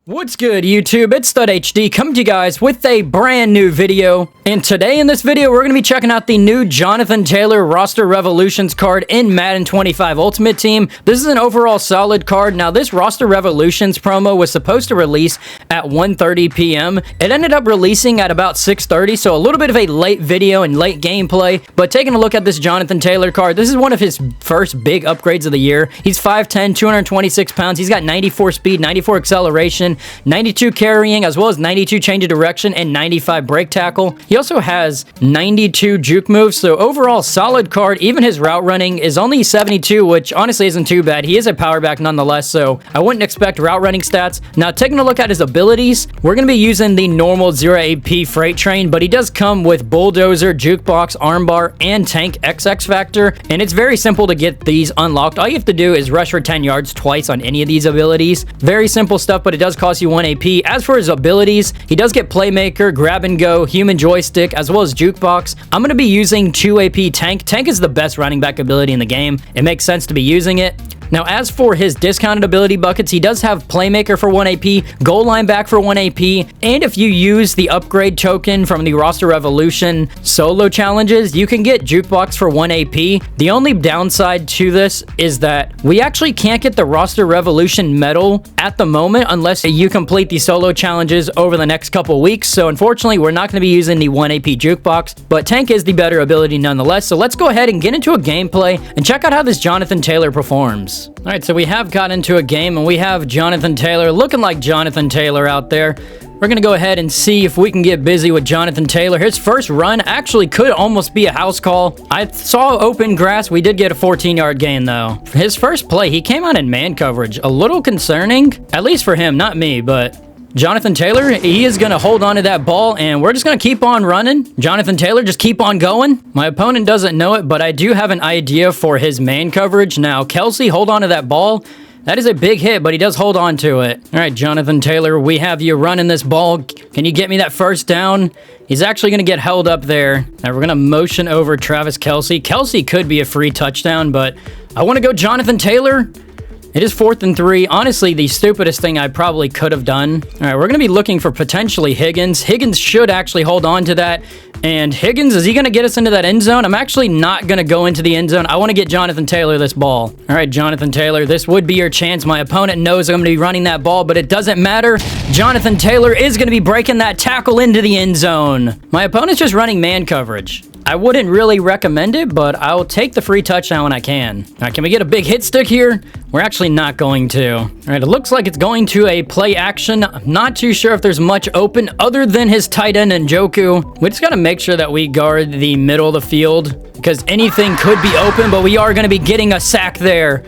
What's good, YouTube? It's StudHD coming to you guys with a brand new video. And today in this video, we're going to be checking out the new Jonathan Taylor Roster Revolutions card in Madden 25 Ultimate Team. This is an overall solid card. Now, this Roster Revolutions promo was supposed to release at 1:30 p.m. It ended up releasing at about 6:30, so a little bit of a late video and late gameplay. But taking a look at this Jonathan Taylor card, this is one of his first big upgrades of the year. He's 5'10", 226 pounds. He's got 94 speed, 94 acceleration, 92 carrying, as well as 92 change of direction and 95 break tackle. He also has 92 juke moves, so overall solid card. Even his route running is only 72, which honestly isn't too bad. He is a power back nonetheless, so I wouldn't expect route running stats. Now, taking a look at his abilities, we're going to be using the normal 0 AP freight train, but he does come with bulldozer, jukebox, armbar, and tank XX factor, and it's very simple to get these unlocked. All you have to do is rush for 10 yards twice on any of these abilities. Very simple stuff, but it does cost you 1 AP. As for his abilities, he does get playmaker, grab and go, human joystick, as well as jukebox. I'm going to be using 2 AP tank. Tank is the best running back ability in the game. It makes sense to be using it. Now, as for his discounted ability buckets, he does have playmaker for 1 AP, goal line back for 1 AP, and if you use the upgrade token from the Roster Revolution solo challenges, you can get jukebox for 1 AP. The only downside to this is that we actually can't get the Roster Revolution medal at the moment unless you complete the solo challenges over the next couple weeks. So unfortunately, we're not going to be using the 1 AP jukebox, but tank is the better ability nonetheless. So let's go ahead and get into a gameplay and check out how this Jonathan Taylor performs. All right, so we have got into a game and we have Jonathan Taylor looking like Jonathan Taylor out there. We're going to go ahead and see if we can get busy with Jonathan Taylor. His first run actually could almost be a house call. I saw open grass. We did get a 14-yard gain, though. For his first play, he came out in man coverage. A little concerning, at least for him, not me, but Jonathan Taylor, he is going to hold on to that ball, and we're just going to keep on running. Jonathan Taylor, just keep on going. My opponent doesn't know it, but I do have an idea for his man coverage. Now, Kelsey, hold on to that ball. That is a big hit, but he does hold on to it. All right, Jonathan Taylor, we have you running this ball. Can you get me that first down? He's actually going to get held up there. Now, we're going to motion over Travis Kelsey. Kelsey could be a free touchdown, but I want to go Jonathan Taylor. It is 4th and 3. Honestly, the stupidest thing I probably could have done. All right, we're going to be looking for potentially Higgins. Higgins should actually hold on to that. And Higgins, is he going to get us into that end zone? I'm actually not going to go into the end zone. I want to get Jonathan Taylor this ball. All right, Jonathan Taylor, this would be your chance. My opponent knows I'm going to be running that ball, but it doesn't matter. Jonathan Taylor is going to be breaking that tackle into the end zone. My opponent's just running man coverage. I wouldn't really recommend it, but I'll take the free touchdown when I can. All right, can we get a big hit stick here? We're actually not going to. All right, it looks like it's going to a play action. I'm not too sure if there's much open other than his tight end Njoku. We just got to make sure that we guard the middle of the field because anything could be open, but we are going to be getting a sack there.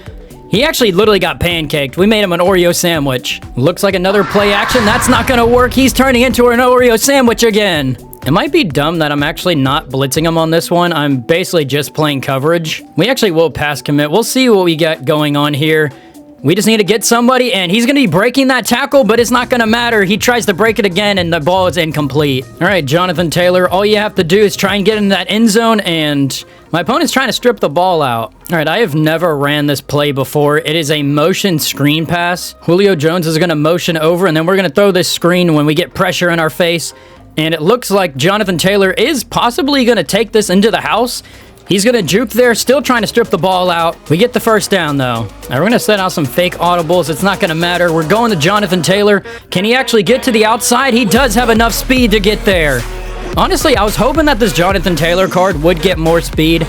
He actually literally got pancaked. We made him an Oreo sandwich. Looks like another play action. That's not going to work. He's turning into an Oreo sandwich again. It might be dumb that I'm actually not blitzing him on this one. I'm basically just playing coverage. We actually will pass commit. We'll see what we got going on here. We just need to get somebody, and he's going to be breaking that tackle, but it's not going to matter. He tries to break it again, and the ball is incomplete. All right, Jonathan Taylor, all you have to do is try and get in that end zone, and my opponent's trying to strip the ball out. All right, I have never ran this play before. It is a motion screen pass. Julio Jones is going to motion over, and then we're going to throw this screen when we get pressure in our face. And it looks like Jonathan Taylor is possibly going to take this into the house. He's going to juke there, still trying to strip the ball out. We get the first down, though. Now, we're going to set out some fake audibles. It's not going to matter. We're going to Jonathan Taylor. Can he actually get to the outside? He does have enough speed to get there. Honestly, I was hoping that this Jonathan Taylor card would get more speed.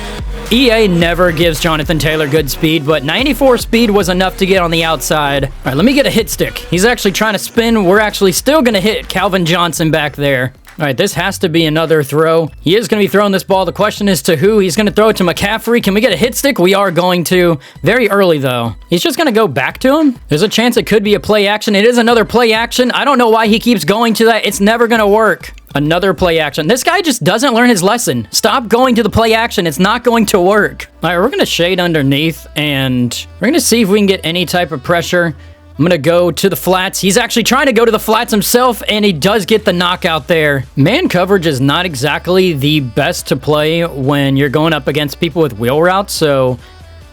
EA never gives Jonathan Taylor good speed, but 94 speed was enough to get on the outside. All right, let me get a hit stick. He's actually trying to spin. We're actually still going to hit Calvin Johnson back there. All right, this has to be another throw. He is going to be throwing this ball. The question is to who? He's going to throw it to McCaffrey. Can we get a hit stick? We are going to. Very early, though. He's just going to go back to him. There's a chance it could be a play action. It is another play action. I don't know why he keeps going to that. It's never going to work. Another play action. This guy just doesn't learn his lesson. Stop going to the play action. It's not going to work. All right, we're going to shade underneath, and we're going to see if we can get any type of pressure. I'm going to go to the flats. He's actually trying to go to the flats himself, and he does get the knockout there. Man coverage is not exactly the best to play when you're going up against people with wheel routes, so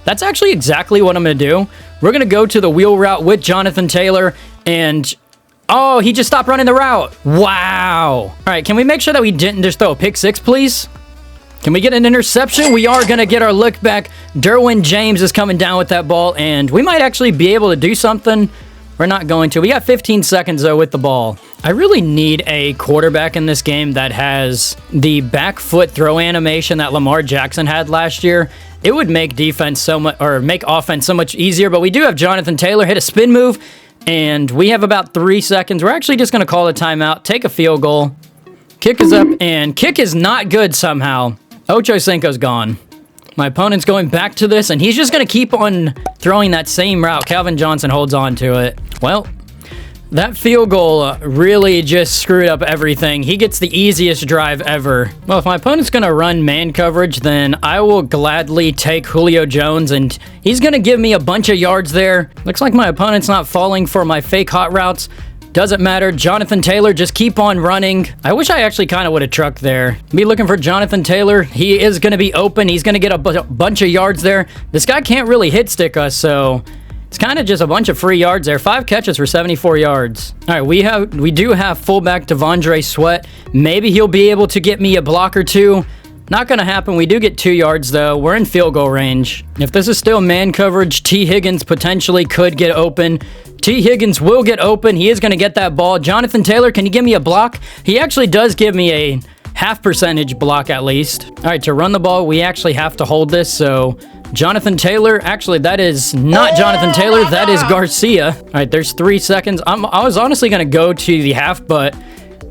that's actually exactly what I'm going to do. We're going to go to the wheel route with Jonathan Taylor, and Oh, he just stopped running the route. Wow. All right, can we make sure that we didn't just throw a pick six, please? Can we get an interception? We are going to get our look back. Derwin James is coming down with that ball, and we might actually be able to do something. We're not going to. We got 15 seconds, though, with the ball. I really need a quarterback in this game that has the back foot throw animation that Lamar Jackson had last year. It would make defense so much, or make offense so much easier, but we do have Jonathan Taylor hit a spin move, and we have about 3 seconds. We're actually just going to call a timeout, take a field goal. Kick is up, and kick is not good somehow. Ocho Cinco's gone. My opponent's going back to this, and he's just going to keep on throwing that same route. Calvin Johnson holds on to it. Well, that field goal really just screwed up everything. He gets the easiest drive ever. Well, if my opponent's going to run man coverage, then I will gladly take Julio Jones, and he's going to give me a bunch of yards there. Looks like my opponent's not falling for my fake hot routes. Doesn't matter. Jonathan Taylor, just keep on running. I wish I actually kind of would have trucked there. Be looking for Jonathan Taylor. He is going to be open. He's going to get a bunch of yards there. This guy can't really hit stick us, so it's kind of just a bunch of free yards there. 5 catches for 74 yards. All right, we do have fullback Devondre Sweat. Maybe he'll be able to get me a block or two. Not going to happen. We do get 2 yards, though. We're in field goal range. If this is still man coverage, T. Higgins potentially could get open. T. Higgins will get open. He is going to get that ball. Jonathan Taylor, can you give me a block? He actually does give me a half percentage block at least. All right, to run the ball, we actually have to hold this. So Jonathan Taylor, actually, that is not Jonathan Taylor. That is Garcia. All right, there's 3 seconds. I was honestly going to go to the half, but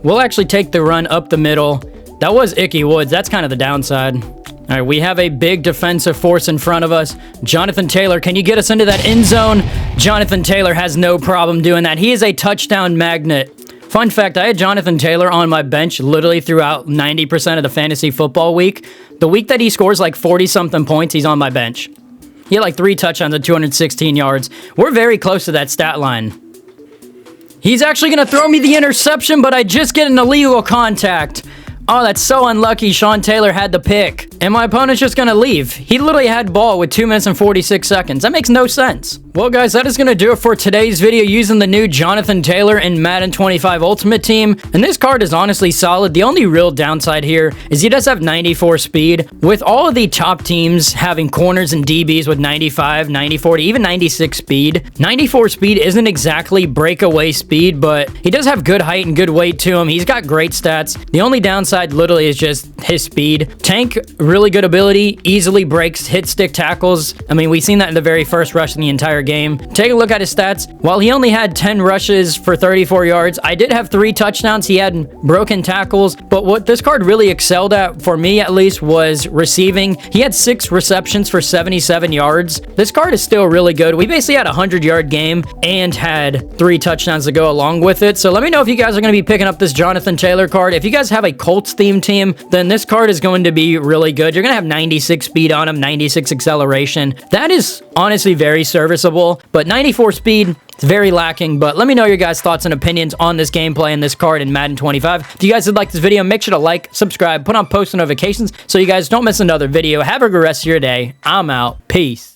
we'll actually take the run up the middle. That was Icky Woods. That's kind of the downside. All right, we have a big defensive force in front of us. Jonathan Taylor, can you get us into that end zone? Jonathan Taylor has no problem doing that. He is a touchdown magnet. Fun fact, I had Jonathan Taylor on my bench literally throughout 90% of the fantasy football week. The week that he scores like 40-something points, he's on my bench. He had like 3 touchdowns and 216 yards. We're very close to that stat line. He's actually going to throw me the interception, but I just get an illegal contact. Oh, that's so unlucky. Sean Taylor had the pick. And my opponent's just going to leave. He literally had ball with 2 minutes and 46 seconds. That makes no sense. Well, guys, that is going to do it for today's video using the new Jonathan Taylor in Madden 25 Ultimate Team. And this card is honestly solid. The only real downside here is he does have 94 speed. With all of the top teams having corners and DBs with 95, 94, even 96 speed, 94 speed isn't exactly breakaway speed, but he does have good height and good weight to him. He's got great stats. The only downside literally is just his speed. Tank, really good ability, easily breaks hit stick tackles. I mean, we've seen that in the very first rush in the entire game. Take a look at his stats. While he only had 10 rushes for 34 yards, I did have 3 touchdowns. He had broken tackles, but what this card really excelled at, for me at least, was receiving. He had 6 receptions for 77 yards. This card is still really good. We basically had a 100-yard game and had 3 touchdowns to go along with it. So let me know if you guys are going to be picking up this Jonathan Taylor card. If you guys have a Colts themed team, then this card is going to be really good. You're going to have 96 speed on him, 96 acceleration. That is honestly very serviceable, but 94 speed, it's very lacking. But let me know your guys' thoughts and opinions on this gameplay and this card in Madden 25. If you guys did like this video, make sure to like, subscribe, put on post notifications so you guys don't miss another video. Have a good rest of your day. I'm out. Peace.